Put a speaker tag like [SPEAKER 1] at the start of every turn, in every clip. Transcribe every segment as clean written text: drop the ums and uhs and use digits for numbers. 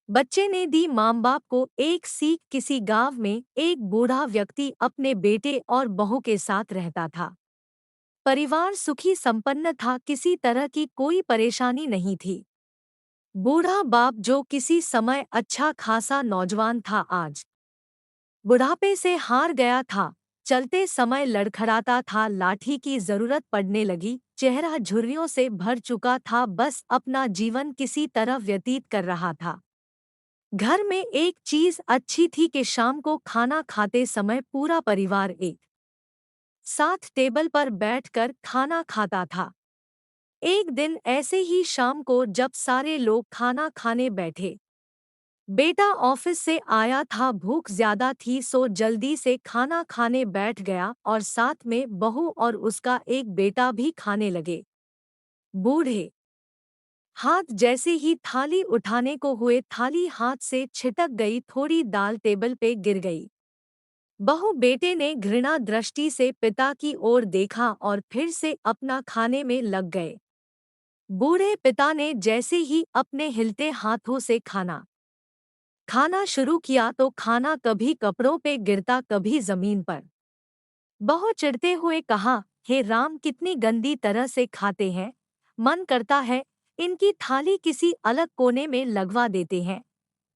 [SPEAKER 1] बच्चे ने दी माँ बाप को एक सीख। किसी गांव में एक बूढ़ा व्यक्ति अपने बेटे और बहू के साथ रहता था। परिवार सुखी संपन्न था, किसी तरह की कोई परेशानी नहीं थी। बूढ़ा बाप जो किसी समय अच्छा खासा नौजवान था, आज बुढ़ापे से हार गया था। चलते समय लड़खड़ाता था, लाठी की जरूरत पड़ने लगी, चेहरा झुर्रियों से भर चुका था, बस अपना जीवन किसी तरह व्यतीत कर रहा था। घर में एक चीज अच्छी थी कि शाम को खाना खाते समय पूरा परिवार एक साथ टेबल पर बैठकर खाना खाता था। एक दिन ऐसे ही शाम को जब सारे लोग खाना खाने बैठे, बेटा ऑफिस से आया था, भूख ज्यादा थी सो जल्दी से खाना खाने बैठ गया और साथ में बहू और उसका एक बेटा भी खाने लगे। बूढ़े हाथ जैसे ही थाली उठाने को हुए, थाली हाथ से छिटक गई, थोड़ी दाल टेबल पे गिर गई। बहू बेटे ने घृणा दृष्टि से पिता की ओर देखा और फिर से अपना खाने में लग गए। बूढ़े पिता ने जैसे ही अपने हिलते हाथों से खाना खाना शुरू किया तो खाना कभी कपड़ों पे गिरता, कभी जमीन पर। बहू चिढ़ते हुए कहा, हे राम, कितनी गंदी तरह से खाते हैं, मन करता है इनकी थाली किसी अलग कोने में लगवा देते हैं।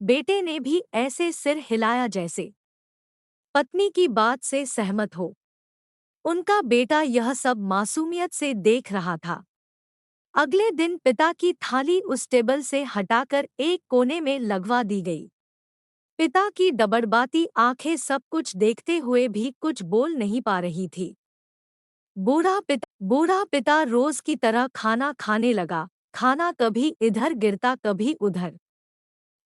[SPEAKER 1] बेटे ने भी ऐसे सिर हिलाया जैसे पत्नी की बात से सहमत हो। उनका बेटा यह सब मासूमियत से देख रहा था। अगले दिन पिता की थाली उस टेबल से हटाकर एक कोने में लगवा दी गई। पिता की डबडबाती आंखें सब कुछ देखते हुए भी कुछ बोल नहीं पा रही थी। बूढ़ा पिता रोज की तरह खाना खाने लगा। खाना कभी इधर गिरता, कभी उधर।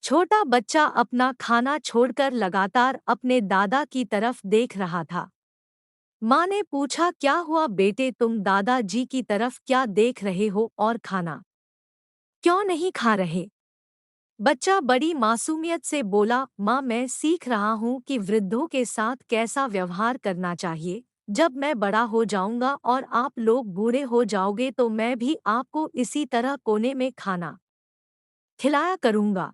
[SPEAKER 1] छोटा बच्चा अपना खाना छोड़कर लगातार अपने दादा की तरफ देख रहा था। माँ ने पूछा, क्या हुआ बेटे, तुम दादाजी की तरफ क्या देख रहे हो और खाना क्यों नहीं खा रहे? बच्चा बड़ी मासूमियत से बोला, माँ मैं सीख रहा हूँ कि वृद्धों के साथ कैसा व्यवहार करना चाहिए। जब मैं बड़ा हो जाऊंगा और आप लोग बूढ़े हो जाओगे तो मैं भी आपको इसी तरह कोने में खाना खिलाया करूंगा।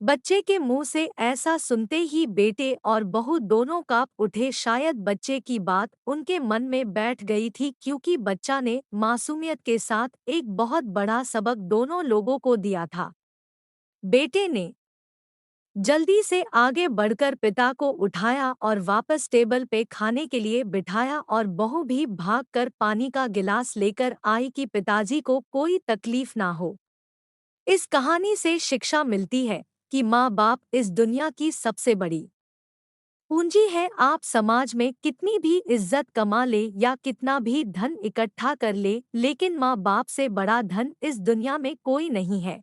[SPEAKER 1] बच्चे के मुंह से ऐसा सुनते ही बेटे और बहू दोनों कांप उठे। शायद बच्चे की बात उनके मन में बैठ गई थी, क्योंकि बच्चा ने मासूमियत के साथ एक बहुत बड़ा सबक दोनों लोगों को दिया था। बेटे ने जल्दी से आगे बढ़कर पिता को उठाया और वापस टेबल पे खाने के लिए बिठाया, और बहू भी भागकर पानी का गिलास लेकर आई कि पिताजी को कोई तकलीफ ना हो। इस कहानी से शिक्षा मिलती है कि माँ बाप इस दुनिया की सबसे बड़ी पूंजी है। आप समाज में कितनी भी इज्जत कमा ले या कितना भी धन इकट्ठा कर ले, लेकिन माँ बाप से बड़ा धन इस दुनिया में कोई नहीं है।